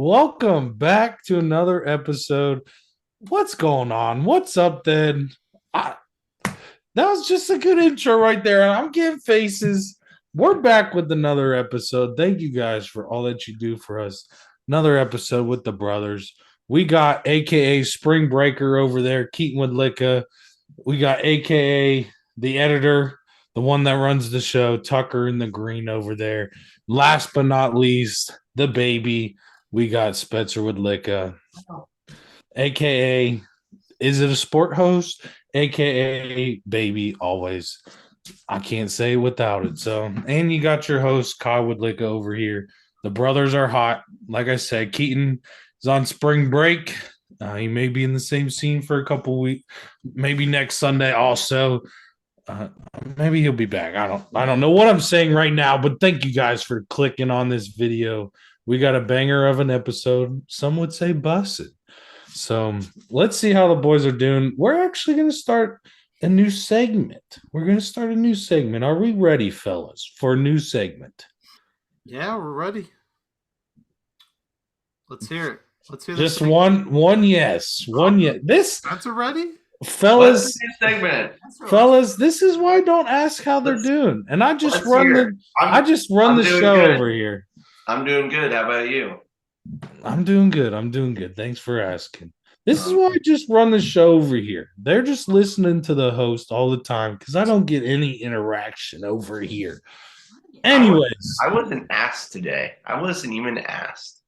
Welcome back to another episode. What's going on? What's up then? I, that was just a good intro right there. I'm getting faces. We're back with another episode. Thank you guys for all that you do for us. Another episode with the brothers. We got AKA Spring Breaker over there, Keaton Woodlicka. We got AKA the editor, the one that runs the show, Tucker in the green over there. Last but not least, the baby. We got Spencer Woodlicka, aka is it a sport host? AKA baby always. I can't say without it. So, and you got your host, Kyle Woodlicka over here. The brothers are hot. Like I said, Keaton is on spring break. He may be in the same scene for a couple weeks, maybe next Sunday also. Uh, Maybe he'll be back. I don't know what I'm saying right now, but thank you guys for clicking on this video. We got a banger of an episode. Some would say busted. So let's see how the boys are doing. We're actually going to start a new segment. We're going to start a new segment. Are we ready, fellas, for a new segment? Yeah, we're ready. Let's hear it. Let's hear Just this. one yes. One yes. This That's already? fellas, What's the new segment? fellas, this is why I don't ask how they're doing. And I just run the I'm doing show good. over here. I'm doing good. How about you? I'm doing good. I'm doing good. Thanks for asking. This is why I just run the show over here. They're just listening to the host all the time because I don't get any interaction over here. Anyways, I wasn't asked today. I wasn't even asked.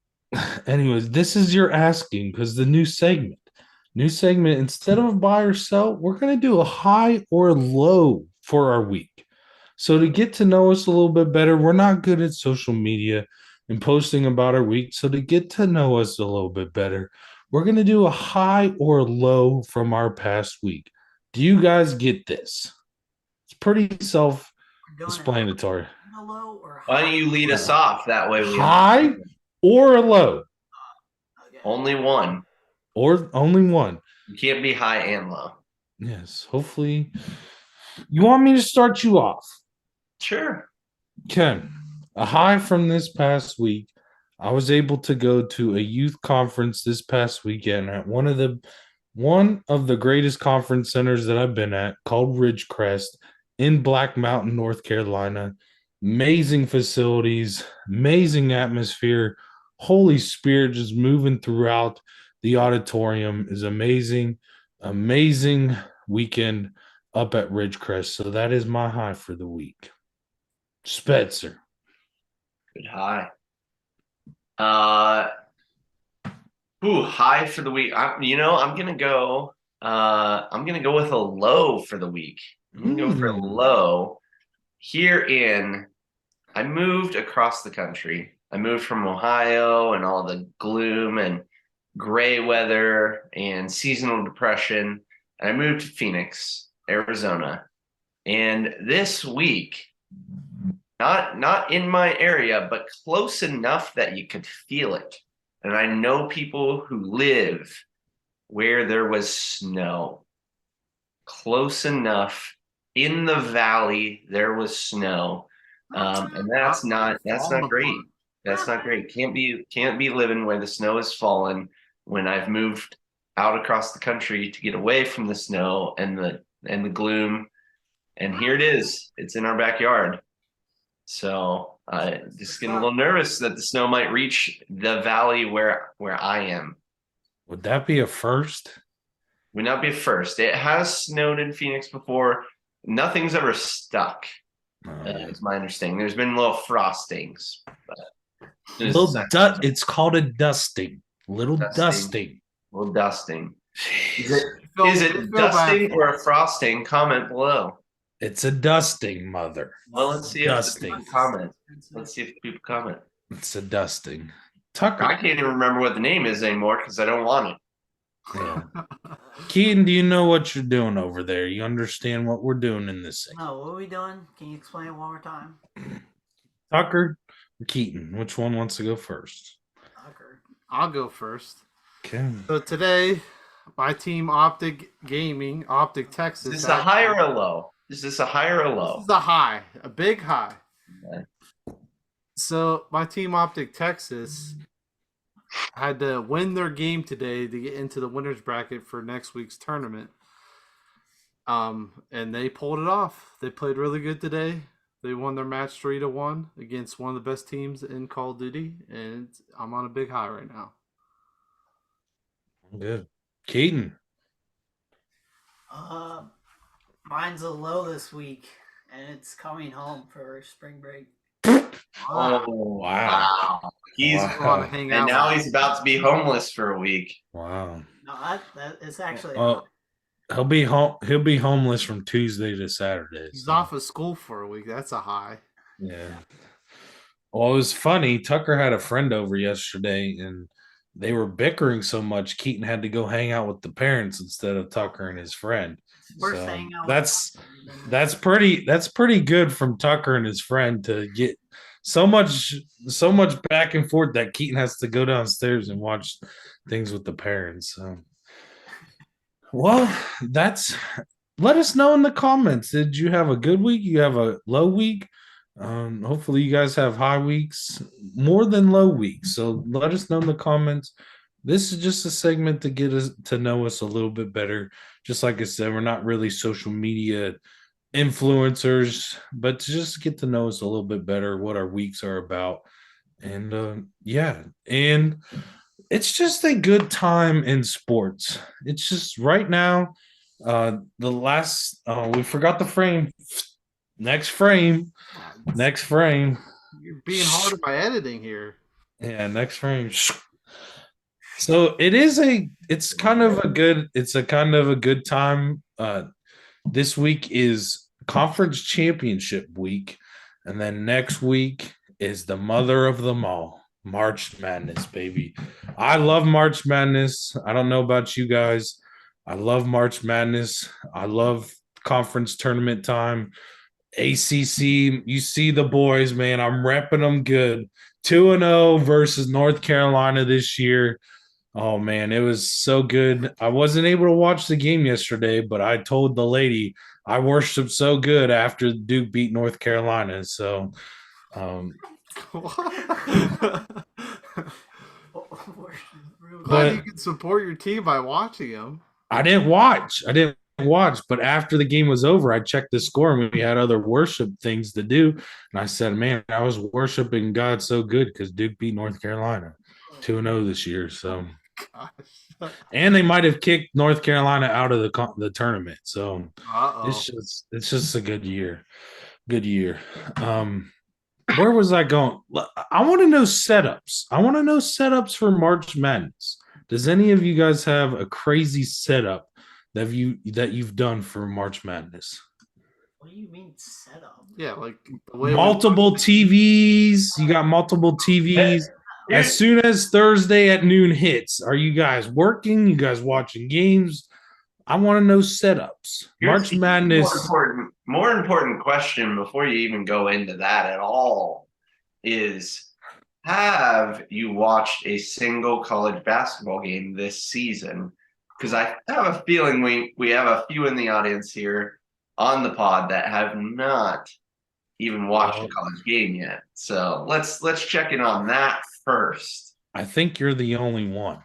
this is your asking because the new segment, instead of buy or sell, we're going to do a high or low for our week. So to get to know us a little bit better, we're not good at social media and posting about our week. So to get to know us a little bit better, we're going to do a high or low from our past week. Do you guys get this? It's pretty self-explanatory. Why don't you lead us off? That way we High or a low? only one. Or only one. You can't be high and low. Yes, hopefully. You want me to start you off? Sure. Okay. A high from this past week. I was able to go to a youth conference this past weekend at one of the greatest conference centers that I've been at, called Ridgecrest in Black Mountain, North Carolina. Amazing facilities, amazing atmosphere. Holy Spirit just moving throughout the auditorium is amazing. Amazing weekend up at Ridgecrest. So that is my high for the week. Spencer. Good high. High for the week. I'm gonna go. I'm gonna go with a low for the week. I'm gonna go for a low. I moved across the country. I moved from Ohio and all the gloom and gray weather and seasonal depression. And I moved to Phoenix, Arizona. And this week, not in my area, but close enough that you could feel it. And I know people who live where there was snow. Close enough in the valley, there was snow. And that's not great. That's not great. Can't be living where the snow has fallen when I've moved out across the country to get away from the snow and the gloom. And here it is. It's in our backyard. So just getting a little nervous that the snow might reach the valley where I am. Would that be a first? Would not be a first. It has snowed in Phoenix before. Nothing's ever stuck. Is my understanding. There's been little frostings. It's called a dusting. Little dusting. Little dusting. Is it dusting or a frosting? Comment below. It's a dusting, mother. Well, let's see if people comment. Let's see if people comment. It's a dusting. Tucker. I can't even remember what the name is anymore because I don't want it. Yeah. Keaton, do you know what you're doing over there? You understand what we're doing in this thing? No, what are we doing? Can you explain it one more time? Tucker or Keaton? Which one wants to go first? Tucker. I'll go first. Okay. So today, my team Optic Texas. Is this a high or a low? Is this a high or a low? This is a high, a big high. Okay. So my team Optic Texas had to win their game today to get into the winners bracket for next week's tournament. And they pulled it off. They played really good today. They won their match 3-1 against one of the best teams in Call of Duty, and I'm on a big high right now. Good. Keaton. Mine's a low this week, and it's coming home for spring break. Oh, Wow. He's Wow. I want to hang out. and now with he's about to be homeless for a week. Wow. No, that is actually. Oh, he'll be home. He'll be homeless from Tuesday to Saturday. He's so, off of school for a week. That's a high. Yeah. Well, it was funny. Tucker had a friend over yesterday, and they were bickering so much. Keaton had to go hang out with the parents instead of Tucker and his friend. Worth So hanging out that's with. that's pretty good from Tucker and his friend to get so much back and forth that Keaton has to go downstairs and watch things with the parents. So, well, let us know in the comments. Did you have a good week? You have a low week? Hopefully you guys have high weeks, more than low weeks. So let us know in the comments. This is just a segment to get us to know us a little bit better. Just like I said, we're not really social media influencers, but to just get to know us a little bit better, what our weeks are about. And yeah, and it's just a good time in sports. It's just right now, the last we forgot the frame. Next frame. You're being hard on my editing here. Yeah, next frame. So it's kind of a good time. This week is conference championship week, and then next week is the mother of them all, March Madness, baby. I love March Madness. I don't know about you guys. I love March Madness. I love conference tournament time. ACC, you see the boys, man. I'm repping them good. 2-0 versus North Carolina this year. Oh, man, it was so good. I wasn't able to watch the game yesterday, but I told the lady I worshiped so good after Duke beat North Carolina. So, Glad you can support your team by watching them. I didn't watch, but after the game was over, I checked the score and we had other worship things to do. And I said, man, I was worshiping God so good because Duke beat North Carolina 2-0 this year. So, and they might have kicked North Carolina out of the tournament. So it's just a good year. Good year. Where was I going? I want to know setups. I want to know setups for March Madness. Does any of you guys have a crazy setup that you've done for March Madness? What do you mean setup? Yeah, like the way multiple TVs. You got multiple TVs. As soon as Thursday at noon hits, are you guys working? You guys watching games? I want to know setups. March Madness. More important question before you even go into that at all is, have you watched a single college basketball game this season? Because I have a feeling we have a few in the audience here on the pod that have not even watched a college game yet. So let's check in on that first. I think you're the only one.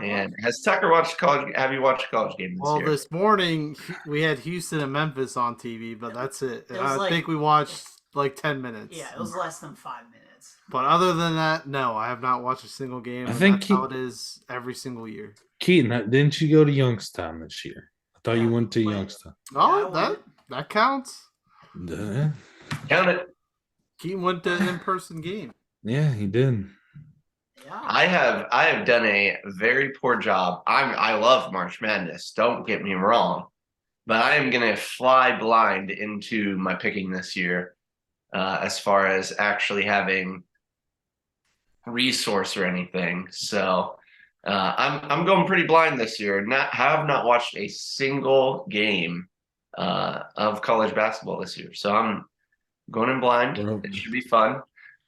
And has Tucker watched college? Have you watched a college game this year? Well, this morning we had Houston and Memphis on TV, but that's it. I think we watched like 10 minutes. Yeah, it was less than 5 minutes. But other than that, no, I have not watched a single game. I think that's how it is every single year. Keaton, didn't you go to Youngstown this year? I thought you went to Youngstown. Oh, Yeah, that counts. Count it. Keaton went to an in-person game. Yeah, he did. Yeah. I have done a very poor job. I love March Madness. Don't get me wrong, but I am going to fly blind into my picking this year, as far as actually having resource or anything. So I'm going pretty blind this year. Have not watched a single game of college basketball this year. So I'm going in blind. It should be fun.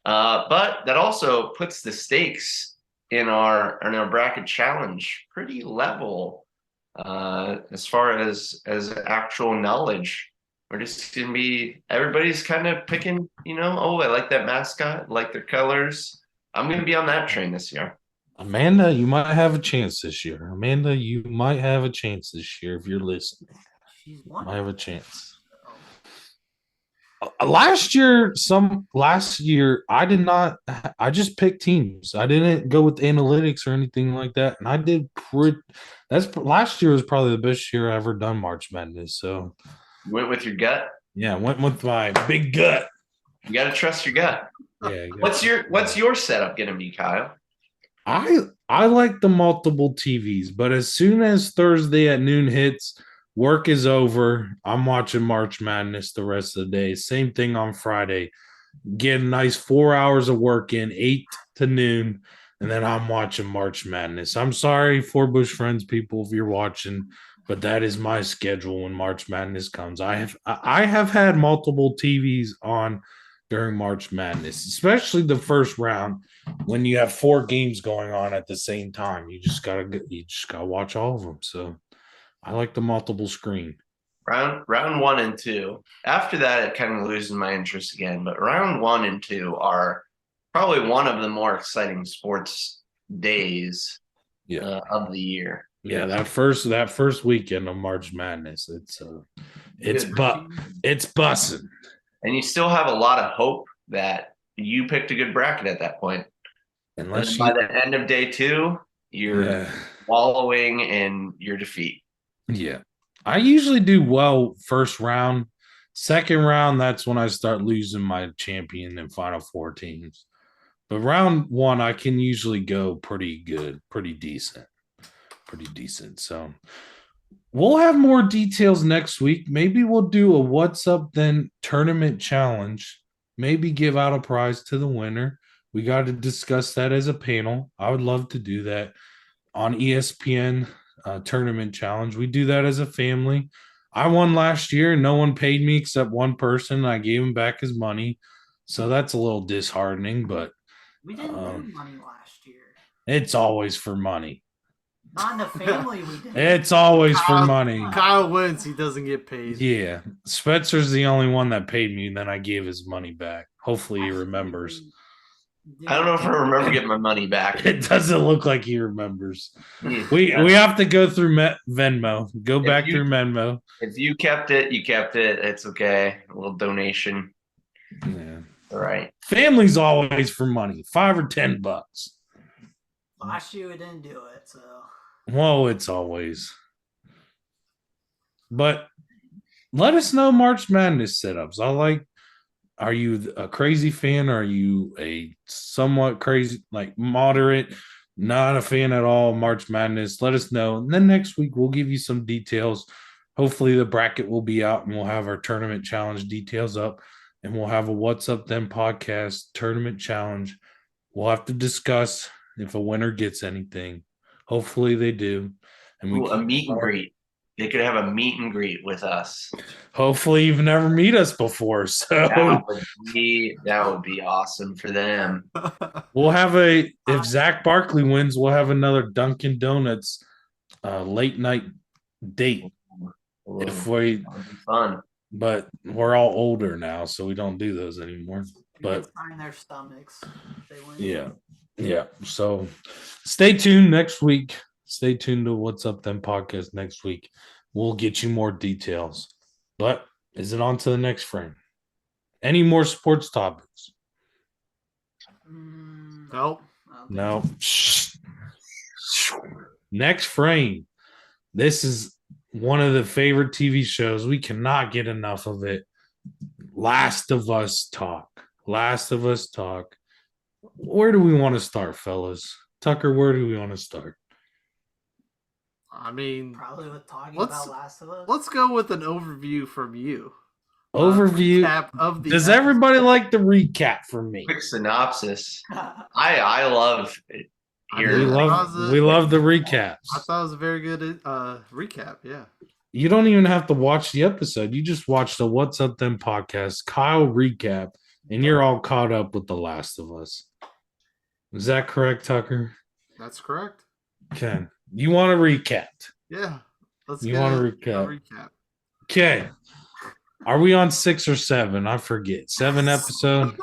But that also puts the stakes in our bracket challenge pretty level, as far as actual knowledge. We're just gonna be, everybody's kind of picking, I like that mascot, like their colors. I'm gonna be on that train this year. Amanda, you might have a chance this year. Amanda, you might have a chance this year if you're listening. She's won. Might have a chance. So, Last year, I did not. I just picked teams. I didn't go with analytics or anything like that. And I did pretty. Last year was probably the best year I ever done March Madness. So You went with your gut. yeah, went with my big gut. You got to trust your gut. Yeah. What's your setup going to be, Kyle? I like the multiple TVs, but as soon as Thursday at noon hits, work is over. I'm watching March Madness the rest of the day. Same thing on Friday. Get a nice 4 hours of work in, 8 to noon, and then I'm watching March Madness. I'm sorry, Four Bush Friends people, if you're watching, but that is my schedule when March Madness comes. I have had multiple TVs on during March Madness, especially the first round when you have 4 games going on at the same time. You just gotta watch all of them. So I like the multiple screen. Round 1 and 2. After that, it kind of loses my interest again. But round 1 and 2 are probably one of the more exciting sports days of the year. Yeah, that first weekend of March Madness, it's bussing. And you still have a lot of hope that you picked a good bracket at that point. Unless by the end of day 2, you're wallowing in your defeat. Yeah. I usually do well first round. Second round, that's when I start losing my champion and Final Four teams. But round 1, I can usually go pretty good, pretty decent. So we'll have more details next week. Maybe we'll do a What's Up Then tournament challenge. Maybe give out a prize to the winner. We got to discuss that as a panel. I would love to do that on ESPN tournament challenge. We do that as a family. I won last year and no one paid me except one person. I gave him back his money. So that's a little disheartening, but we didn't win money last year. It's always for money. Not in the family we did. It's always for money. Kyle wins, he doesn't get paid. Yeah. Spencer's the only one that paid me, and then I gave his money back. Hopefully he remembers. I don't know if I remember getting my money back. It doesn't look like he remembers. We have to go through Venmo. Go back through Venmo. If you kept it, you kept it. It's okay. A little donation. Yeah. All right. Family's always for money. $5 or $10. Last year we didn't do it, so. Well, it's always. But let us know March Madness setups. Are you a crazy fan? Are you a somewhat crazy, like moderate, not a fan at all? March Madness, let us know. And then next week, we'll give you some details. Hopefully, the bracket will be out and we'll have our tournament challenge details up. And we'll have a What's Up Then podcast tournament challenge. We'll have to discuss if a winner gets anything. Hopefully, they do. And a meet and greet. They could have a meet and greet with us. Hopefully, you've never met us before. So that would be awesome for them. We'll have if Zach Barkley wins, we'll have another Dunkin' Donuts late night date. That'd be fun. But we're all older now, so we don't do those anymore. But sign their stomachs. They win. Yeah. So stay tuned next week. Stay tuned to What's Up Then podcast next week. We'll get you more details. But is it on to the next frame? Any more sports topics? Nope. No. Next frame. This is one of the favorite TV shows. We cannot get enough of it. Last of Us talk. Where do we want to start, fellas? Tucker, where do we want to start? I mean, probably with talking about Last of Us. Let's go with an overview from you. Overview. Of the Does everybody like the recap from me? Quick synopsis. I love it. We love the recaps. I thought it was a very good recap. Yeah. You don't even have to watch the episode. You just watch the What's Up Then podcast, Kyle recap, and you're all caught up with The Last of Us. Is that correct, Tucker? That's correct. Okay. You want to recap? Yeah. Want to recap? Okay. Are we on 6 or 7? I forget. 7 episode.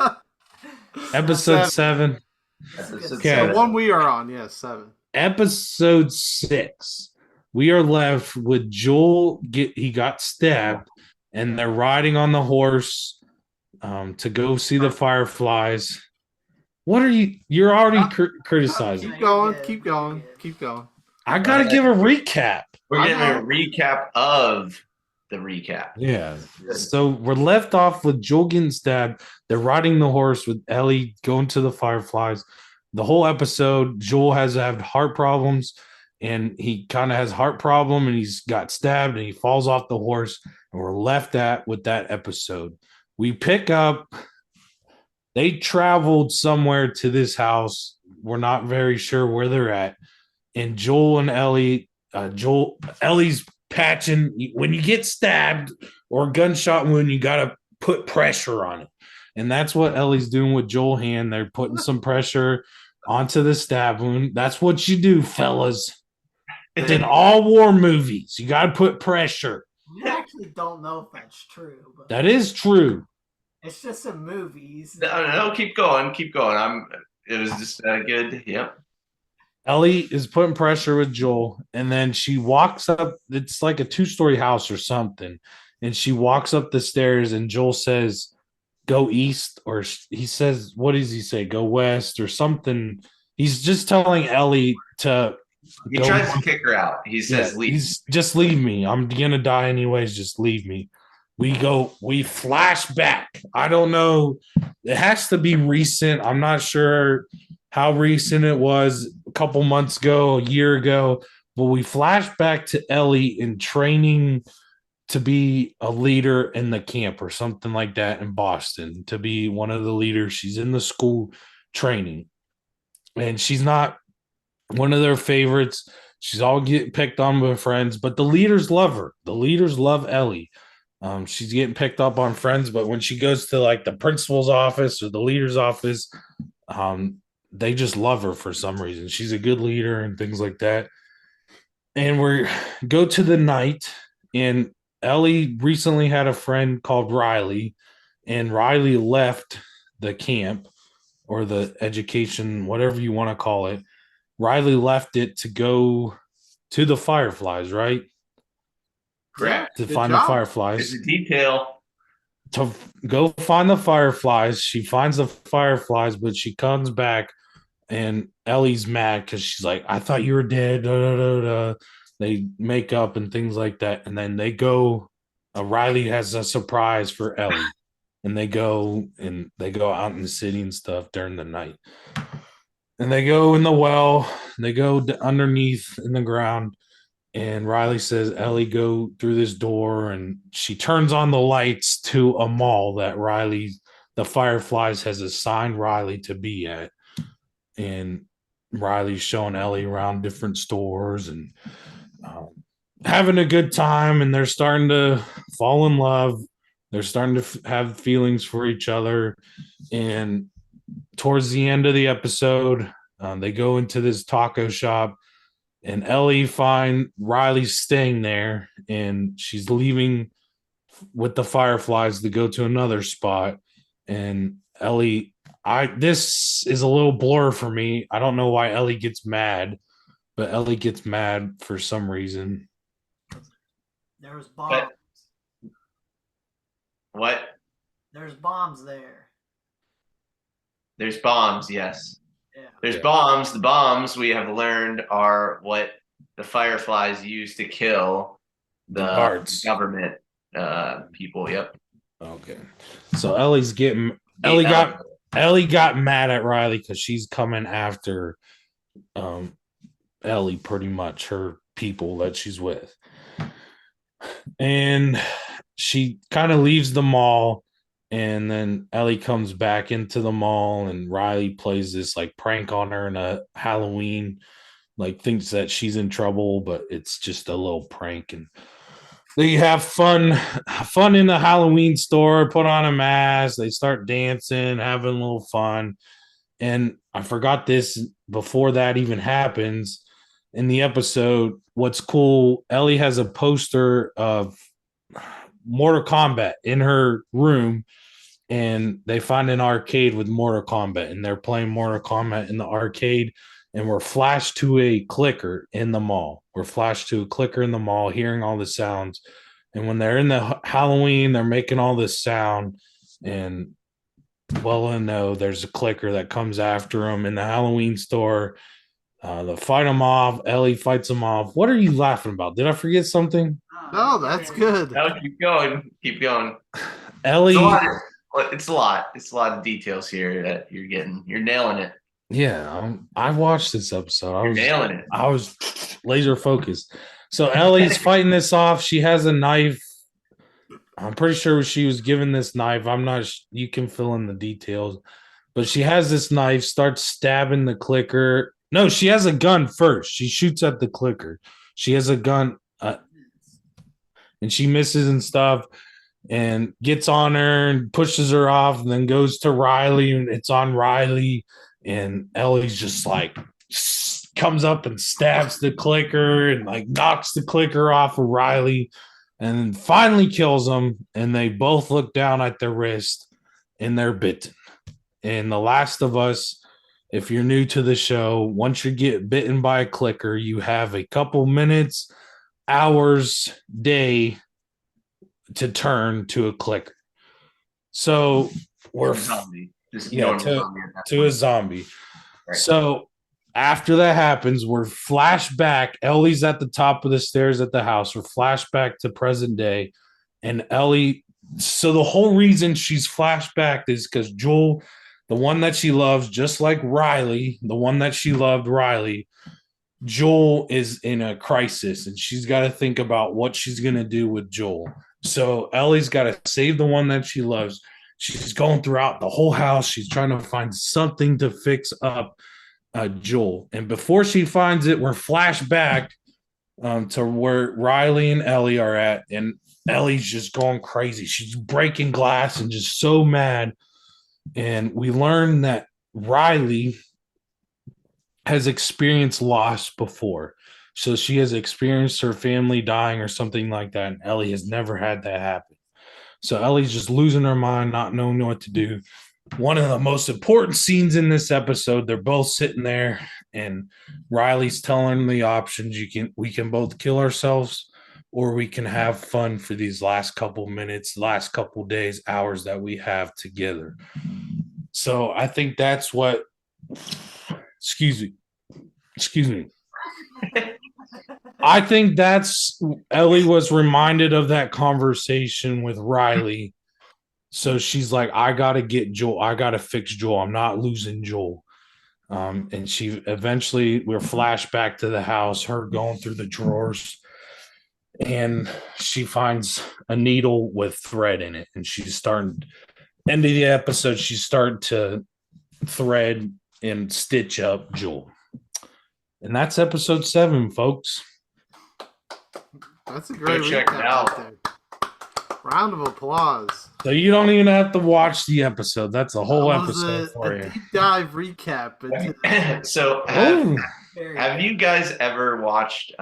Episode 7. This is good Episode Okay. The seven. one we are on, yes, 7. Episode 6. We are left with Joel. He got stabbed, and they're riding on the horse to go see the fireflies. What are you? You're already criticizing. Keep going, keep going, keep going. I got to give a recap. We're I getting know. a recap of the recap. Yeah. So we're left off with Joel getting stabbed. They're riding the horse with Ellie going to the fireflies. The whole episode, Joel has had heart problems, and he kind of has heart problem, and he's got stabbed, and he falls off the horse, and we're left with that episode. We pick up. They traveled somewhere to this house. We're not very sure where they're at. And Joel and Ellie, Ellie's patching. When you get stabbed or a gunshot wound, you got to put pressure on it. And that's what Ellie's doing with Joel's hand. They're putting some pressure onto the stab wound. That's what you do, fellas. It's in all war movies. You got to put pressure. We actually don't know if that's true, but That is true. it's just in movies. No, keep going. It was just good. Yep. Ellie is putting pressure with Joel, and then she walks up. It's like a 2-story house or something. And she walks up the stairs, and Joel says, go east, or he says, what does he say? Go west or something. He's just telling Ellie to He tries to kick her out. He says, "Leave." Just leave me. I'm gonna die anyways. Just leave me. We flash back. I don't know. It has to be recent. I'm not sure how recent it was, a couple months ago, a year ago, but we flash back to Ellie in training to be a leader in the camp or something like that in Boston, to be one of the leaders. She's in the school training, and she's not one of their favorites. She's all getting picked on by friends, but the leaders love her. The leaders love Ellie. She's getting picked up on friends, but when she goes to like the principal's office or the leader's office, they just love her for some reason. She's a good leader and things like that. And we go to the night, and Ellie recently had a friend called Riley, and Riley left the camp or the education, whatever you want to call it. Riley left it to go to the fireflies, right? Correct. To Good find job. the fireflies. It's a detail. To go find the fireflies. She finds the fireflies, but she comes back, and Ellie's mad because she's like, I thought you were dead. Da, da, da, da. They make up and things like that. And then they go, Riley has a surprise for Ellie. And they go out in the city and stuff during the night. And they go in the well, they go underneath in the ground, and Riley says, Ellie, go through this door, and she turns on the lights to a mall that the Fireflies has assigned Riley to be at. And Riley's showing Ellie around different stores and having a good time, and they're starting to fall in love. They're starting to have feelings for each other. And towards the end of the episode, they go into this taco shop, and Ellie finds Riley's staying there, and she's leaving with the Fireflies to go to another spot. And Ellie, this is a little blur for me. I don't know why Ellie gets mad, but Ellie gets mad for some reason. There was bombs. What? There's bombs there. There's bombs, yes. Yeah. There's Yeah. bombs. The bombs we have learned are what the Fireflies use to kill the guards. government people. Yep. Okay. So Ellie got mad at Riley because she's coming after Ellie, pretty much, her people that she's with. And she kind of leaves the mall, and then Ellie comes back into the mall, and Riley plays this like prank on her in a Halloween, like thinks that she's in trouble, but it's just a little prank. And they have fun in the Halloween store, put on a mask, they start dancing, having a little fun. And I forgot this before that even happens in the episode. What's cool, Ellie has a poster of Mortal Kombat in her room, and they find an arcade with Mortal Kombat, and they're playing Mortal Kombat in the arcade, and we're flashed to a clicker in the mall. We're flashed to a clicker in the mall, hearing all the sounds. And when they're in the Halloween, they're making all this sound, and well and no, there's a clicker that comes after them in the Halloween store. They fight them off. Ellie fights them off. What are you laughing about? Did I forget something? No, that's good. No, keep going. Keep going. Ellie, It's a lot. It's a lot of details here that you're getting. You're nailing it. yeah, I watched this episode. You're nailing it. I was laser focused. So Ellie's fighting this off. She has a knife. I'm pretty sure she was given this knife. I'm not. You can fill in the details, but she has this knife. Starts stabbing the clicker. No, she has a gun first. She shoots at the clicker. She has a gun, and she misses and stuff, and gets on her and pushes her off, and then goes to Riley, and it's on Riley, and Ellie's just like comes up and stabs the clicker and like knocks the clicker off of Riley, and then finally kills him. And they both look down at their wrist, and they're bitten. And The Last of Us, if you're new to the show, once you get bitten by a clicker, you have a couple minutes, hours, day to turn to a clicker. So we're Zombie. Just yeah, normal zombie at that to a point. zombie. Right. So after that happens, we're flashback. Ellie's at the top of the stairs at the house. We're flashback to present day. And Ellie, so the whole reason she's flashback is because Joel, the one that she loves, just like Riley, the one that she loved, Riley, Joel is in a crisis, and she's got to think about what she's going to do with Joel. So Ellie's got to save the one that she loves. She's going throughout the whole house. She's trying to find something to fix up Joel. And before she finds it, we're flashback to where Riley and Ellie are at. And Ellie's just going crazy. She's breaking glass and just so mad. And we learn that Riley has experienced loss before. So she has experienced her family dying or something like that. And Ellie has never had that happen. So Ellie's just losing her mind, not knowing what to do. One of the most important scenes in this episode, they're both sitting there, and Riley's telling them the options. We can both kill ourselves, or we can have fun for these last couple minutes, last couple days, hours that we have together. So I think that's what excuse me. I think that's Ellie was reminded of that conversation with Riley. So she's like, I got to get Joel. I got to fix Joel. I'm not losing Joel. And she eventually, we're flashback to the house, her going through the drawers, and she finds a needle with thread in it. And she's starting, end of the episode, she's starting to thread and stitch up Joel. And that's episode 7, folks. That's a great Go check it recap out. right there. Round of applause. So you don't even have to watch the episode. That's a whole That was episode for a you. deep dive recap. Into So Oh, have you guys ever watched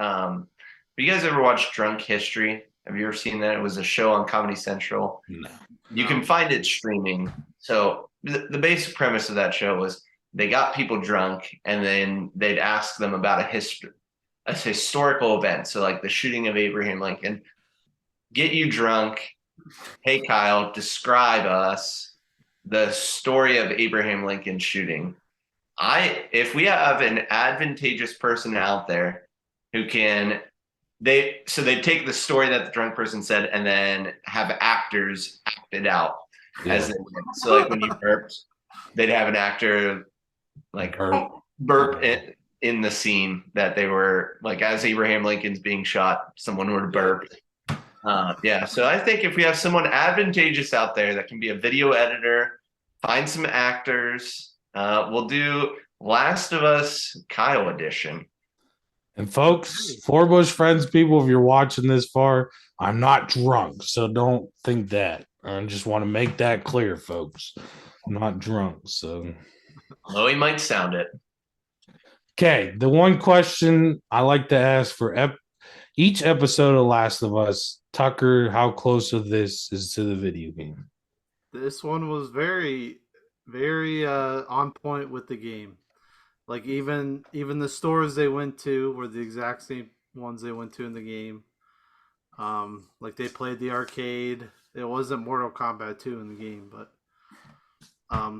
Drunk History? Have you ever seen that? It was a show on Comedy Central. no. You can find it streaming. So the basic premise of that show was they got people drunk, and then they'd ask them about a historical event. So like the shooting of Abraham Lincoln. Get you drunk. Hey, Kyle, describe us the story of Abraham Lincoln shooting. If we have an advantageous person out there who can, they take the story that the drunk person said and then have actors act it out as they went. So like when you burped, they'd have an actor like burp in the scene that they were like, as Abraham Lincoln's being shot, someone would burp. So I think if we have someone advantageous out there that can be a video editor, find some actors, we'll do Last of Us Kyle edition. And folks, Four Bush Friends people, if you're watching this far, I'm not drunk, so don't think that. I just want to make that clear, folks. I'm not drunk, so. Although he might sound it. Okay, the one question I like to ask for each episode of Last of Us, Tucker, how close of this is to the video game? This one was very, very on point with the game. Like even the stores they went to were the exact same ones they went to in the game. Like they played the arcade. It wasn't Mortal Kombat 2 in the game, but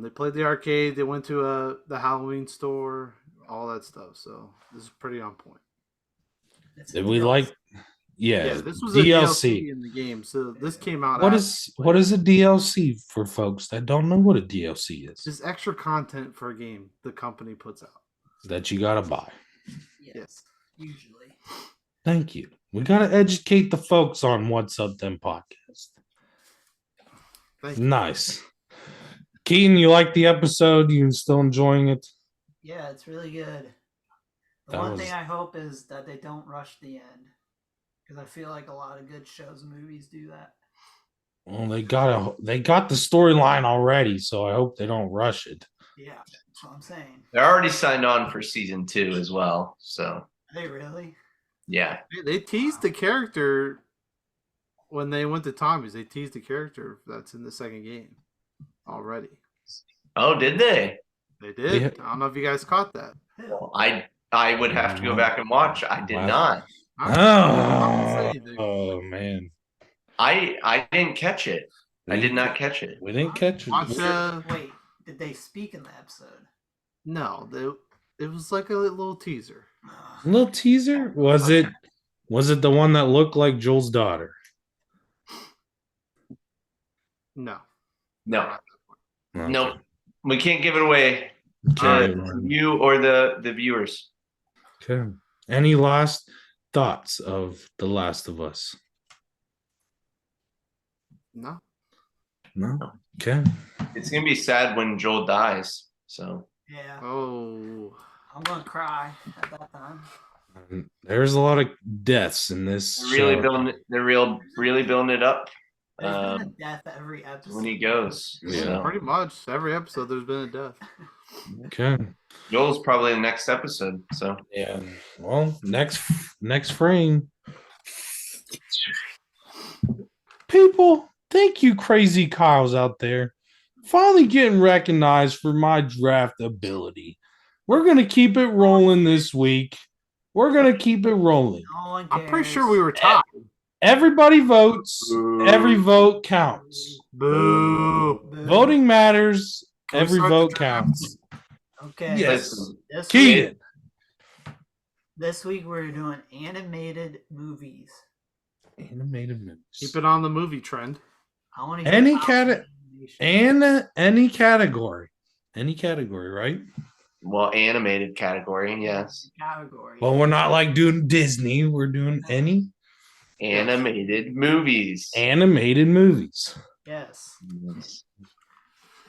they played the arcade. They went to the Halloween store, all that stuff. So this is pretty on point. Did we like? Yeah, this was DLC. a DLC in the game. So this came out. What is a DLC for folks that don't know what a DLC is? Just extra content for a game the company puts out that you gotta buy. Yes. Usually. Thank you. We gotta educate the folks on What's Up Them podcast. Thank you. Nice. Keaton, you like the episode? You still enjoying it? Yeah, it's really good. The That one was- thing I hope is that they don't rush the end. Because I feel like a lot of good shows and movies do that. Well, they got the storyline already, so I hope they don't rush it. Yeah, that's what I'm saying. They're already signed on for season 2 as well. So Are they really? yeah. They teased the character when they went to Tommy's. They teased the character that's in the second game already. Oh, did they? They did. Yeah. I don't know if you guys caught that. Well, I would have to go back and watch. I did Wow. not. Oh man, I didn't catch it. I did not catch it. We didn't catch Watch, it. Wait, did they speak in the episode? No, it was like a little teaser. Little teaser. Was it the one that looked like Joel's daughter? No. No, Okay. no, we can't give it away to Okay. you or the viewers. Okay. Any last thoughts of The Last of Us? No. No. Okay. It's gonna be sad when Joel dies. So Yeah, Oh. I'm gonna cry at that time. There's a lot of deaths in this. they're really show. building it. They're really building it up There's been a death every episode. when he goes. Yeah. So Pretty much every episode there's been a death. Okay. Joel's probably the next episode. So Yeah. Well, next frame. People, thank you, crazy Kyles out there. Finally getting recognized for my draft ability. We're gonna keep it rolling this week. We're gonna keep it rolling. No one I'm pretty cares. sure we were tied. Everybody votes. Boo. Every vote counts. Boo. Boo. Voting matters. Can we Every start the vote draft? counts. Okay. Yes. listen, This week, Keaton. this week we're doing animated movies. Animated movies. Keep it on the movie trend. I want Any any category. Any category, right? well, animated category, yes. category. Well, we're not like doing Disney. We're doing any Animated movies. animated movies. Yes.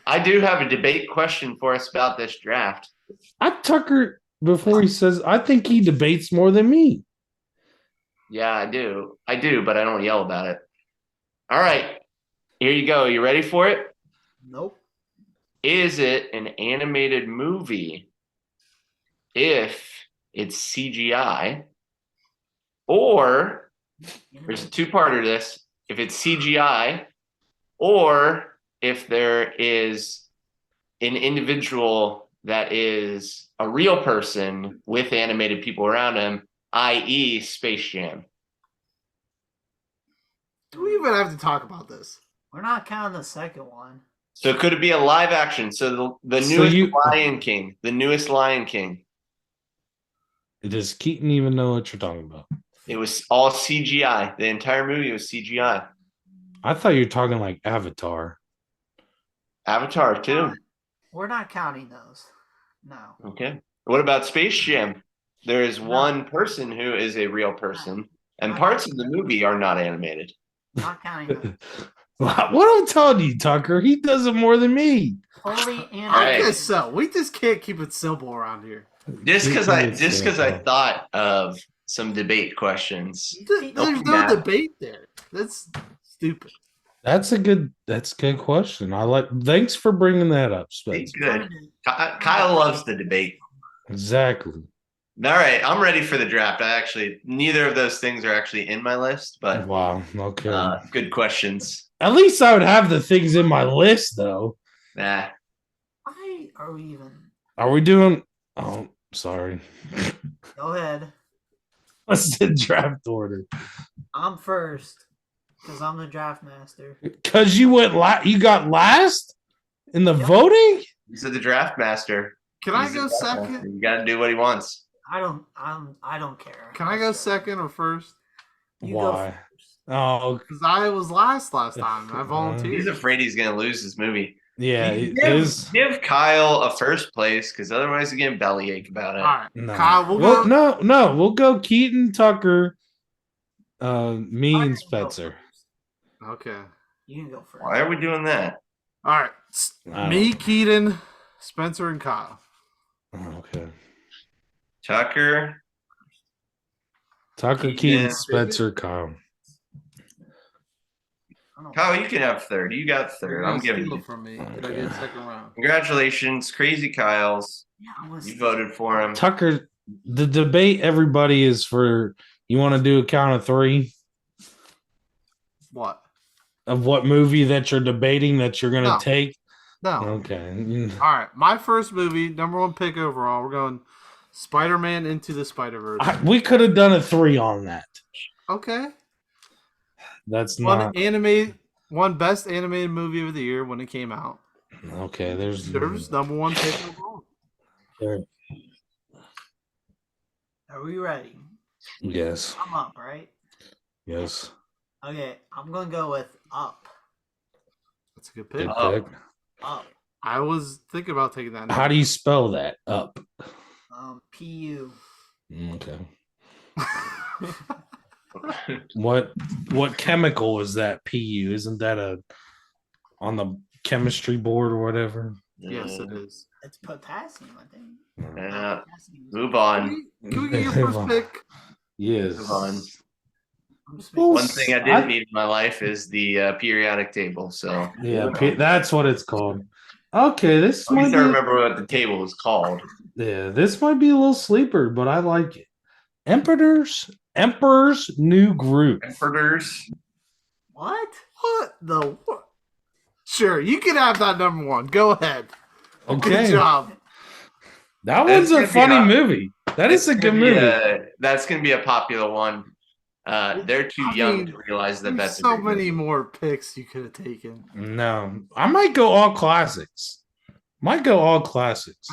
I do have a debate question for us about this draft. Tucker, before he says, I think he debates more than me. Yeah, I do. But I don't yell about it. All right. Here you go. You ready for it? Nope. Is it an animated movie if it's CGI? Or there's a two-parter to this. If it's CGI, or if there is an individual that is a real person with animated people around him, i.e. Space Jam. Do we even have to talk about this? We're not counting the second one. So could it be a live action? So the So newest you- Lion King, the newest Lion King. Does Keaton even know what you're talking about? It was all CGI. The entire movie was CGI. I thought you were talking like Avatar. Avatar too. We're not counting those. No. Okay. What about Space Jam? There is one person who is a real person, and parts of the movie are not animated. Not counting those. What I'm telling you, Tucker, he does it more than me. Fully Right. I animated. guess so. We just can't keep it simple around here. Just because I Yeah. thought of some debate questions. There's no Yeah. debate there. That's stupid. That's a good question. Thanks for bringing that up, Hey, Spence. good. Kyle loves the debate. Exactly. All right, I'm ready for the draft. Neither of those things are actually in my list, but Wow. Okay. good questions. At least I would have the things in my list, though. Nah. Why are we even? Are we doing? Oh, sorry. Go ahead. What's the draft order? I'm first because I'm the draft master. Because you went you got last in the Yep. voting. He's the draft master. Can I He's the go draft second? master. You got to do what he wants. I don't care. Can I go second or first? You go Why? first. Oh, Because I was last time. I He's volunteered. afraid he's going to lose his movie. yeah, it give, is. give Kyle a first place because otherwise he's getting bellyache about it. All right, No. Kyle, we'll Well, go. no, we'll go Keaton, Tucker, me, I and can go Spencer. first. Okay. You can go first. Why are we doing that? All right. Wow. Me, Keaton, Spencer, and Kyle. Okay. Tucker. Tucker, Keaton. Keaton, Spencer, Kyle. I don't- Kyle, you can have third. You got third. I'm giving Steal you. from me. Okay. Did I get second round? Congratulations, Crazy Kyles. Yeah, I was. You voted for him. Tucker, the debate, everybody is for. You want to do a count of three What? of what movie that you're debating that you're going to No. take? No. Okay. All right. My first movie, number one pick overall. We're going Spider-Man Into the Spider-Verse. We could have done a 3 on that. Okay. That's not One best animated movie of the year when it came out. okay. There's There's number one pick overall. Are we ready? Yes, I'm up, right? yes. Okay, I'm gonna go with Up. That's a good pick. Good Oh. pick. Up. I was thinking about taking that. How do you spell that? Up. PU. Okay. What chemical is that? PU? Isn't that a on the chemistry board or whatever? Yes, it is. It's potassium, I think. Yeah. Potassium. Move Can on. we get your first pick? Yes. Move on. I'm just Well, One thing I didn't need in my life is the periodic table. So Yeah, that's what it's called. Okay, this at might least I be, remember what the table was called. yeah, this might be a little sleeper, but I like it. Emperor's New Groove. Emperors. What? What the what? Sure, you can have that number one. Go ahead. Okay, Good job. that That's one's a gonna be funny a- movie. That is a good movie. That's going to be a popular one. They're too I young mean, to realize that There's that's a so great many movie. more picks you could have taken. No, I might go all classics. Might go all classics.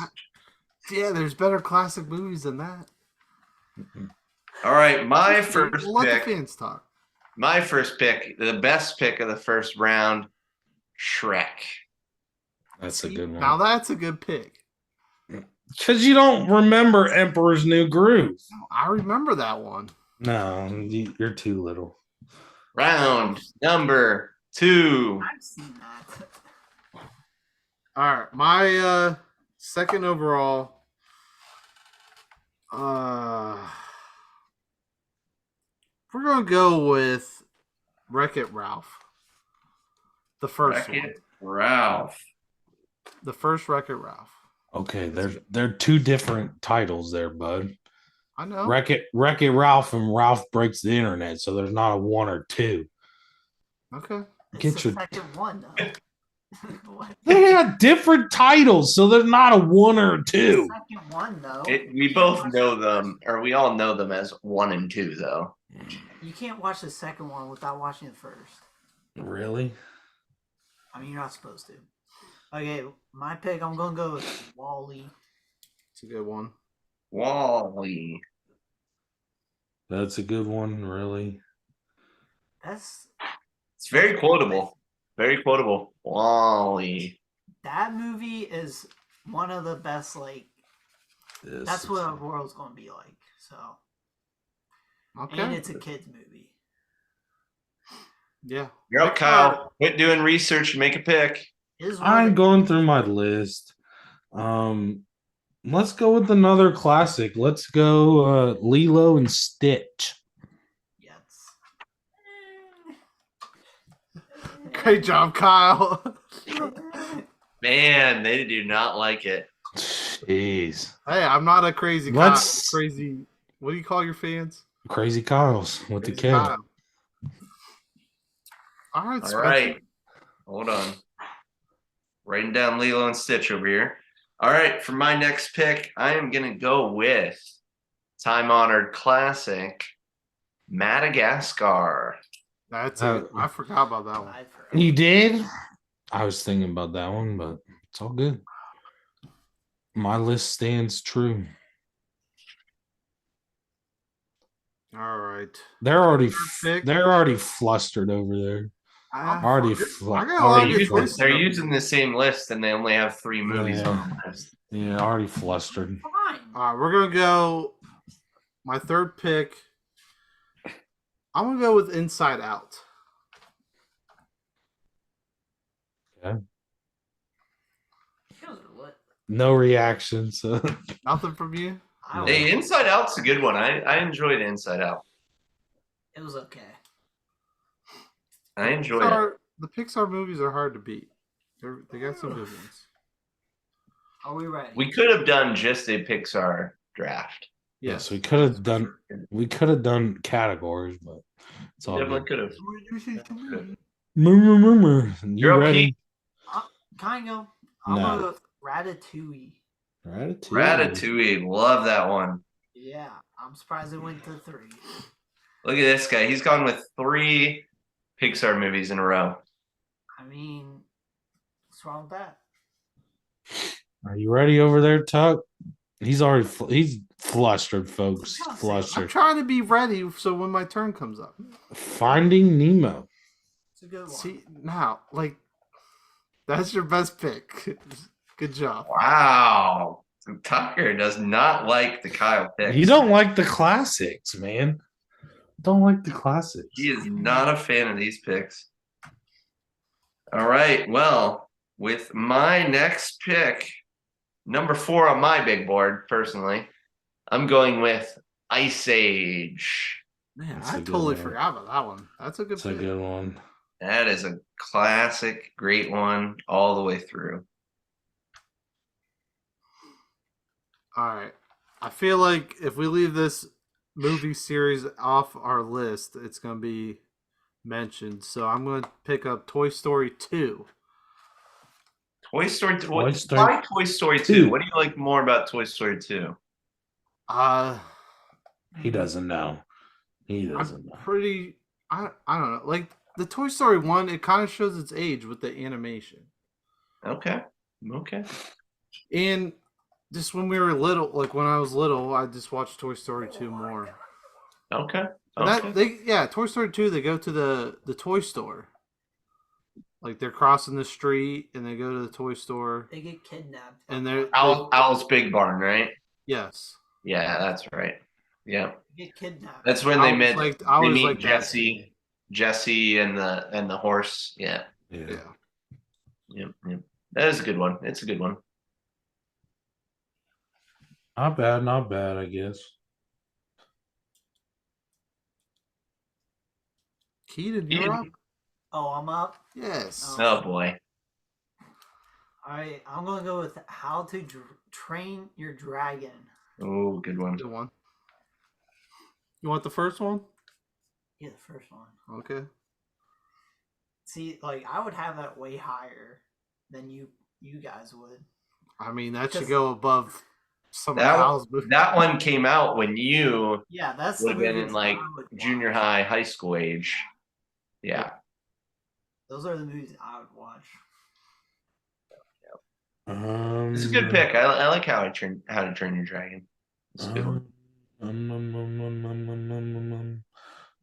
Yeah, there's better classic movies than that. All right, my first Let pick. the fans talk. My first pick, the best pick of the first round, Shrek. That's a good Now one. that's a good pick. Because you don't remember Emperor's New Groove. I remember that one. No, you're too little. Round number 2. I've seen that. All right, my second overall. We're gonna go with Wreck-It Ralph. The first one. Wreck-It Ralph. The first Wreck-It Ralph. Okay, they're two different titles there, bud. I know. Wreck-It Ralph and Ralph Breaks the Internet, so there's not a 1 or 2. Okay. It's Get the your second one though. What? They got different titles, so there's not a 1 or a 2. Second one though. We both know them, or we all know them as 1 and 2, though. You can't watch the second one without watching the first. Really? I mean, you're not supposed to. Okay, my pick. I'm gonna go with Wally. It's a good one. Wally. That's a good one, really. That's It's very quotable. Very quotable. Wally. that movie is one of the best. Like This that's is- what our world's gonna be like. So, and Okay. it's a kids movie. Yeah. You're up, Kyle. Quit doing research and make a pick. Is I'm going through my list. Let's go with another classic. Let's go Lilo and Stitch. Yes. Great job, Kyle. Man, they do not like it. Jeez. Hey, I'm not a crazy Let's- crazy. What do you call your fans? Crazy Kyles with the Crazy K. Kyle. All right, All Spencer. right. Hold on. Writing down Lilo and Stitch over here. All right. For my next pick, I am going to go with time honored classic Madagascar. I forgot about that one. I've heard. You did? I was thinking about that one, but it's all good. My list stands true. All right. Pick. They're already flustered over there. Already I got a lot of good flustered. choices. They're using the same list and they only have 3 movies Yeah. on the list. Yeah, already flustered. Fine. All right, we're gonna go. My third pick. I'm gonna go with Inside Out. Those are lit. No reaction. So Nothing from you. I Hey, Inside Out's a good one. I enjoyed Inside Out. It was okay. I enjoyed it. The Pixar movies are hard to beat. They got some good ones. Are we ready? We could have done just a Pixar draft. yes, we could have done categories, but it's all Definitely good. could have. Murmur. You You're ready? Kind of. I'm No. gonna go with Ratatouille. Ratatouille. Love that one. Yeah, I'm surprised it went to 3. Look at this guy. He's gone with 3 Pixar movies in a row. I mean, what's wrong with that? Are you ready over there, Tuck? He's already he's flustered, folks. I'm I'm Flustered. trying to be ready so when my turn comes up. Finding Nemo. It's a good one. See now, like that's your best pick. Good job. Wow. Tucker does not like the Kyle picks. You don't like the classics, man. Don't like the classics. He is not a fan of these picks. All right. Well, with my next pick, number 4 on my big board, personally, I'm going with Ice Age. Man, That's a I good totally one. forgot about that one. That's a good That's a pick. good one. That is a classic, great one all the way through. All right. I feel like if we leave this movie series off our list, it's going to be mentioned. So I'm going to pick up Toy Story 2. Toy Story 2. Toy Story Why Toy Story 2? What do you like more about Toy Story 2? He doesn't know. He doesn't I'm know. pretty. I don't know. Like the Toy Story 1, it kind of shows its age with the animation. Okay. And just when we were little, like when I was little, I just watched Toy Story 2 more. Okay. Toy Story 2, they go to the toy store. Like they're crossing the street and they go to the toy store. They get kidnapped. And they're Owl's Big Barn, right? yes. Yeah, that's right. Yeah. They get kidnapped. That's when I they was met. like- I They was meet like that. Jesse and the horse. Yeah. Yeah. Yeah. Yep. That is a good one. It's a good one. Not bad, I guess. Keaton, you're up? Oh, I'm up. Yes. Oh boy. All right, I'm gonna go with How to Train Your Dragon. Oh, good one. Good one. You want the first one? Yeah, the first one. Okay. See, like I would have that way higher than you guys would. I mean, that should Because- go above some of That- Al's movies. That one came out when you Yeah, that's would the have been movies in like I would junior watch. high school age. Yeah. Those are the movies I would watch. It's a good pick. I like How to Train Your Dragon. It's a good one.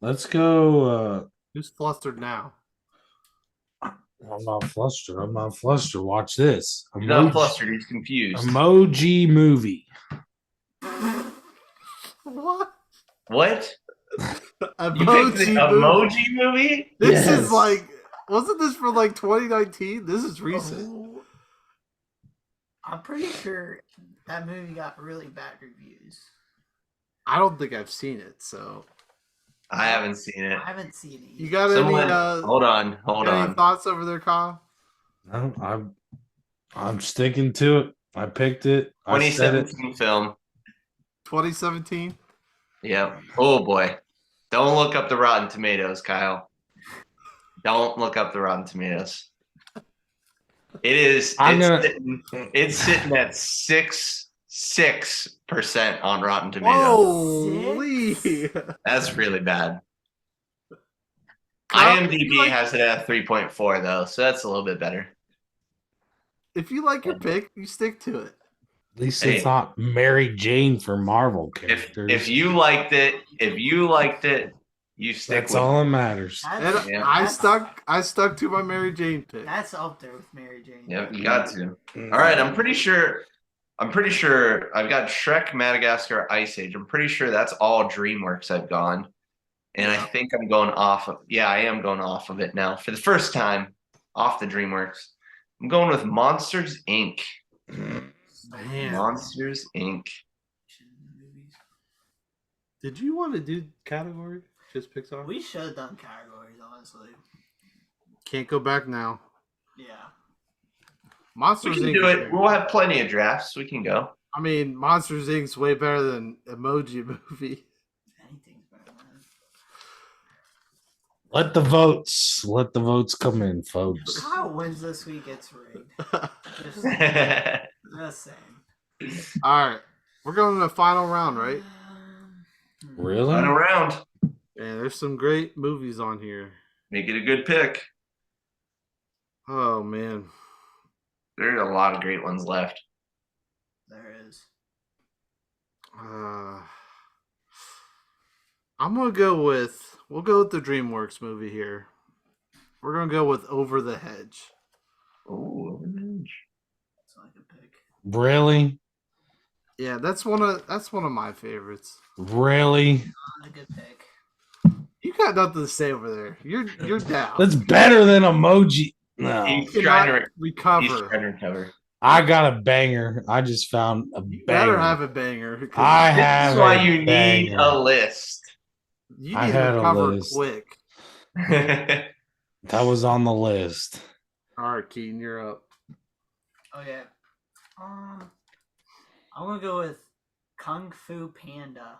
Let's go. Who's flustered now? I'm not flustered. Watch this. He's not flustered. He's confused. Emoji movie. What? What? You picked the Emoji movie. Emoji movie? This Yes. is like, wasn't this for like 2019? This is recent. Oh, I'm pretty sure that movie got really bad reviews. I don't think I've seen it. So I haven't seen it. I haven't seen it. you yet. got Someone, any? hold on. Any thoughts over there, Kyle? No, I'm sticking to it. I picked it. I said it. 2017 film. 2017. Yeah. Oh boy. Don't look up the Rotten Tomatoes, Kyle. Don't look up the Rotten Tomatoes. It is. I'm gonna. It's sitting at 6% on Rotten Tomatoes. Holy! That's really bad. Kyle, IMDb has it at 3.4 though, so that's a little bit better. If you like your pick, you stick to it. At least Hey. it's not Mary Jane for Marvel If characters. you liked it, you stick That's with all it. that matters. And Yeah. I stuck to my Mary Jane pick. That's up there with Mary Jane. Yep, you got to. All right, I'm pretty sure I've got Shrek, Madagascar, Ice Age. I'm pretty sure that's all DreamWorks I've gone. And I think I'm going off of I am going off of it now. For the first time, off the DreamWorks. I'm going with Monsters Inc. Man, Monsters Inc. did you want to do category? Just Pixar? We should have done categories, honestly. Can't go back now. Yeah. Monsters We can Inc. do is it. very We'll have plenty of drafts. We can go. I mean, Monsters Inc.'s way better than Emoji Movie. Anything's better than that. Let the votes come in, folks. Kyle wins this week, it's rigged. Just, All just saying. All right, we're going to the final round, right? Really? Final round. Yeah, there's some great movies on here. Make it a good pick. Oh man, There's a lot of great ones left. There is. I'm gonna go with we'll go with the DreamWorks movie here. We're gonna go with Over the Hedge. Ooh. That's not a good pick. Really? Yeah, that's one of my favorites. Really? Not a good pick. You got nothing to say over there. You're down. That's better than emoji. No. He's You trying cannot to recover. He's trying to recover. I got a banger. I just found a You banger. better have a banger. 'Cause I This have is why a you need banger. a list. you I need to had a recover list. quick. That was on the list. All right, Keaton, you're up. Okay. I'm gonna go with Kung Fu Panda.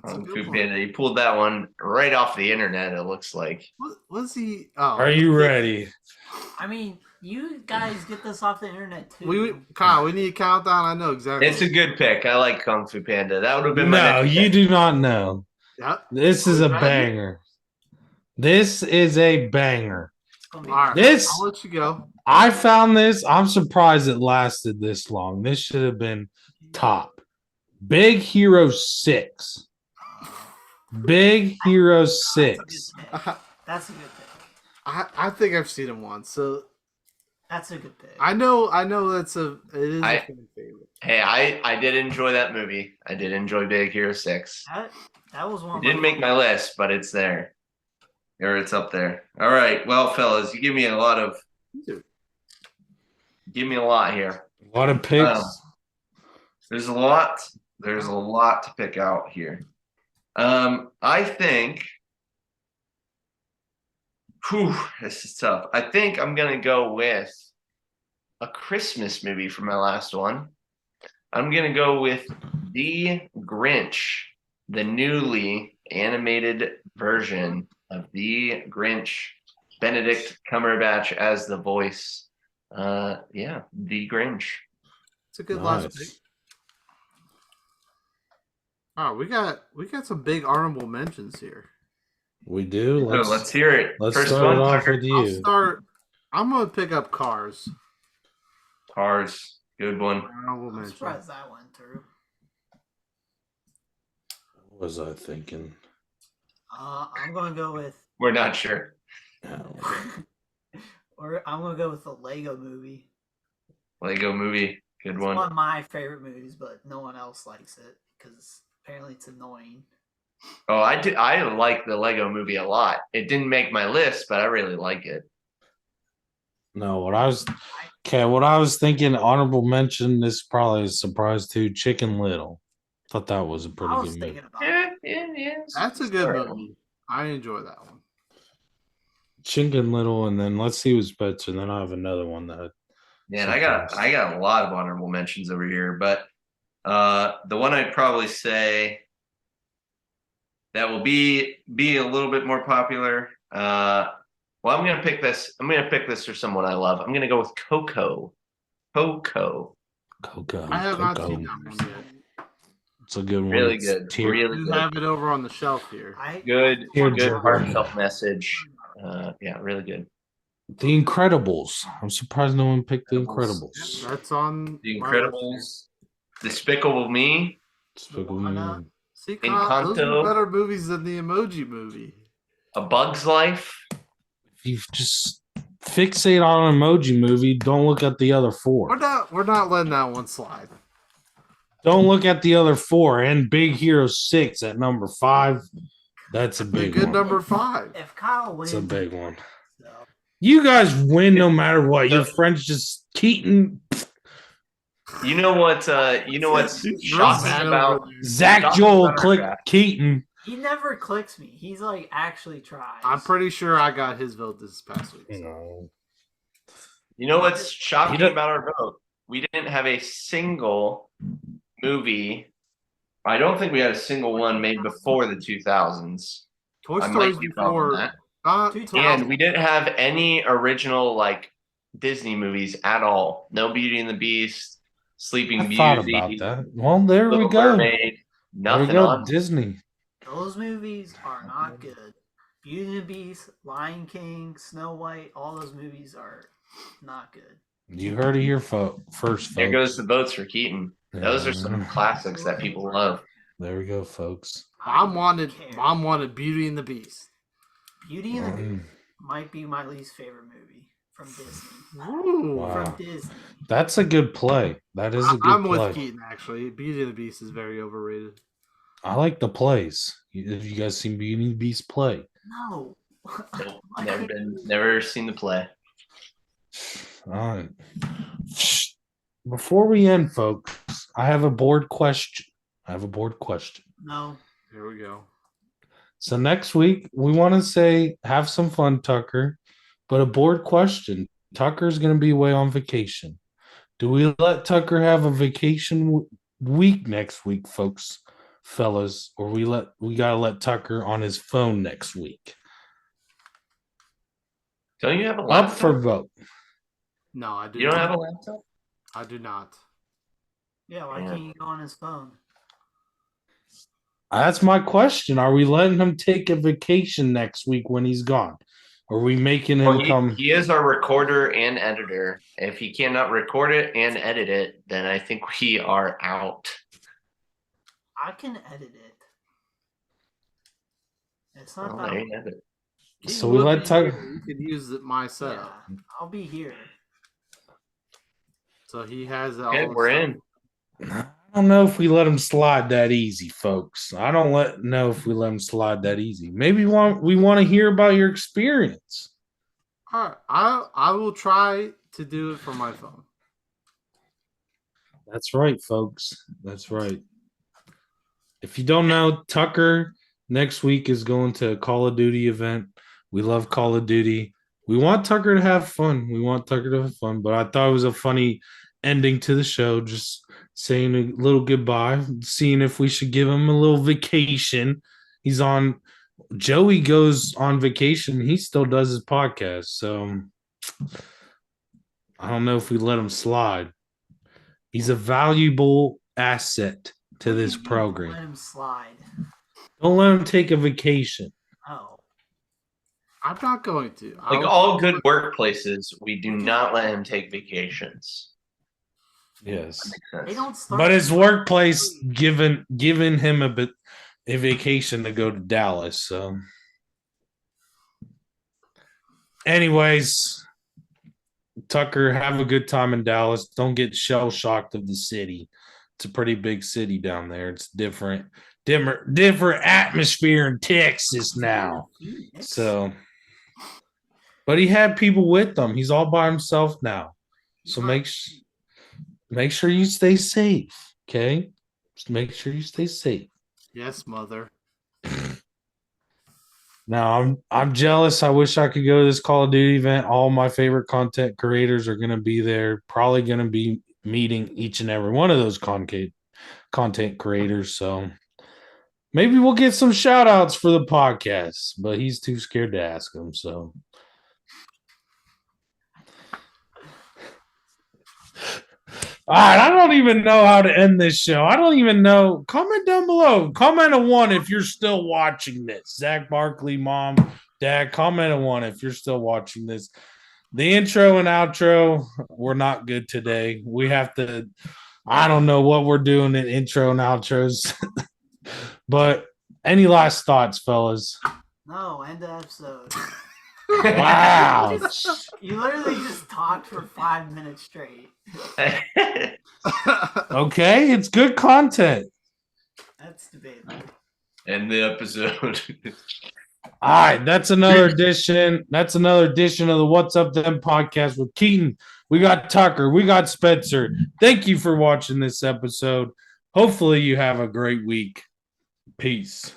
That's a Kung good Fu one. Panda. He pulled that one right off the internet, it looks like. What was he? Oh, Are you ready? I mean, you guys get this off the internet too. Kyle, we need a countdown. I know exactly. It's a good pick. I like Kung Fu Panda. That would have been my No, next you pick. do not know. Yep. This is a Ready? banger. This is a banger. It's gonna be All right, This I'll let you go. I found this. I'm surprised it lasted this long. This should have been top. Big Hero 6. Big Hero 6. That's a good pick. I think I've seen him once, so That's a good pick. I know it is a I- fan favorite. Hey, I did enjoy that movie. I did enjoy Big Hero 6. That was one. It didn't make my list, but it's there. Or it's up there. All right. Well, fellas, you give me a lot here. A lot of picks. There's a lot to pick out here. I think this is tough. I think I'm gonna go with a Christmas movie for my last one. I'm gonna go with The Grinch, the newly animated version of The Grinch. Benedict Cumberbatch as the voice. The Grinch. It's a good last Nice. pick. Oh, we got some big honorable mentions here. We do. So let's hear it. Let's First start one, it off Tucker. with I'll you. start. I'm gonna pick up Cars. Cars. Good one. Honorable I'm mention. surprised that went through. What was I thinking? I'm gonna go with, We're not sure. or I'm gonna go with the Lego Movie. Lego Movie. Good It's one. one of my favorite movies, but no one else likes it because apparently it's annoying. Oh, I do. I like the Lego Movie a lot. It didn't make my list, but I really like it. No, what I was thinking, honorable mention, this is probably a surprise too. Chicken Little. Thought that was a pretty I was good thinking movie. about it. Yeah. That's a good movie. I enjoy that one. Chicken Little, and then let's see who's better. And then I have another one that Man, I got a lot of honorable mentions over here, but the one I'd probably say that will be a little bit more popular Well, I'm gonna pick this. I'm gonna pick this for someone I love. I'm gonna go with Coco. Coco. Coco. I have not Coco. seen that one yet. It's a good one. Really It's good. tier- I Really do good. have it over on the shelf here. Good. Tear Good jerker. heartfelt message. Yeah, really good. The Incredibles. I'm surprised no one picked The Incredibles. Incredibles. That's on The my list Incredibles. Despicable Me. Despicable Moana. Me. here. See, Kyle, those Encanto. are better movies than the Emoji Movie. A Bug's Life. If you just fixate on an Emoji Movie, don't look at the other four. We're not letting that one slide. Don't look at the other four. And Big Hero 6 at number 5. That's a The big good one. number 5. If Kyle wins, It's a big one. so, You guys win no matter what. Your friends just Keaton, You know what? You know what's He's shocking mad about over there. Zach Talking Joel, about our click draft. Keaton. he never clicks me. He's like actually tries. I'm pretty sure I got his vote this past week. so. No. You know what's shocking don't- about our vote? We didn't have a single movie. I don't think we had a single one made before the 2000s. Toy I Story's might be wrong on before. that. Not 2000. And we didn't have any original like Disney movies at all. No Beauty and the Beast, Sleeping I Beauty, thought about that. Well, there we Little go. Mermaid. There we Nothing go. on. Disney. Those movies are not good. Beauty and the Beast, Lion King, Snow White, all those movies are not good. You heard it here first, There folks. goes the votes for Keaton. Those are Yeah. some classics that people love. There we go, folks. Mom wanted care. Mom wanted Beauty and the Beast. Beauty and the Mm. Beast might be my least favorite movie from Disney. Ooh. Wow. From Disney. That's a good play. That is a good I'm play. with Keaton actually. Beauty and the Beast is very overrated. I like the plays. Have you guys seen Beauty and the Beast play? No. Nope, never seen the play. All right. Before we end, folks, I have a board question. No. Here we go. So next week, we want to say, have some fun, Tucker, but a board question. Tucker's going to be away on vacation. Do we let Tucker have a vacation week next week, folks, fellas, or we got to let Tucker on his phone next week? Don't you have a Up laptop? for vote. No, I do You don't not. have a laptop? I do not. Yeah, why Yeah. can't you go on his phone? That's my question. Are we letting him take a vacation next week when he's gone? Are we making him Well, come? he is our recorder and editor. If he cannot record it and edit it, then I think we are out. I can edit it. It's not Well, that. there you have it. So we let Tucker. You could use my Yeah, setup. I'll be here. So he has all Okay, the we're stuff. in. I don't know if we let him slide that easy, folks. I don't know if we let him slide that easy. Maybe we want to hear about your experience. All right. I will try to do it from my phone. That's right, folks. That's right. If you don't know, Tucker next week is going to a Call of Duty event. We love Call of Duty. We want Tucker to have fun. But I thought it was a funny ending to the show, just saying a little goodbye, seeing if we should give him a little vacation. Joey goes on vacation. He still does his podcast. So I don't know if we let him slide. He's a valuable asset to What do this you mean, program. Let him slide. Don't let him take a vacation. Oh. I'm not going to. Like all good workplaces, we do not let him take vacations. Yes. Makes sense. They don't start. But his workplace giving him a vacation to go to Dallas. So, anyways, Tucker, have a good time in Dallas. Don't get shell shocked of the city. It's a pretty big city down there. It's different atmosphere in Texas now. Phoenix. So, but he had people with him. He's all by himself now. So make sure you stay safe. Okay, just make sure you stay safe. Yes, mother. Now I'm jealous. I wish I could go to this Call of Duty event. All my favorite content creators are going to be there. Probably going to be meeting each and every one of those content creators. So maybe we'll get some shout outs for the podcast, but he's too scared to ask them. So All right, I don't even know how to end this show. I don't even know. Comment down below. Comment a 1 if you're still watching this. Zach Barkley, mom, dad, comment a 1 if you're still watching this. The intro and outro were not good today. We have to, I don't know what we're doing in intro and outros. But any last thoughts, fellas? No, end the episode. Wow. You literally just talked for 5 minutes straight. Okay, it's good content. That's debatable. End the episode. All right, that's another edition. That's another edition of the What's Up Them podcast with Keaton. We got Tucker. We got Spencer. Thank you for watching this episode. Hopefully you have a great week. Peace.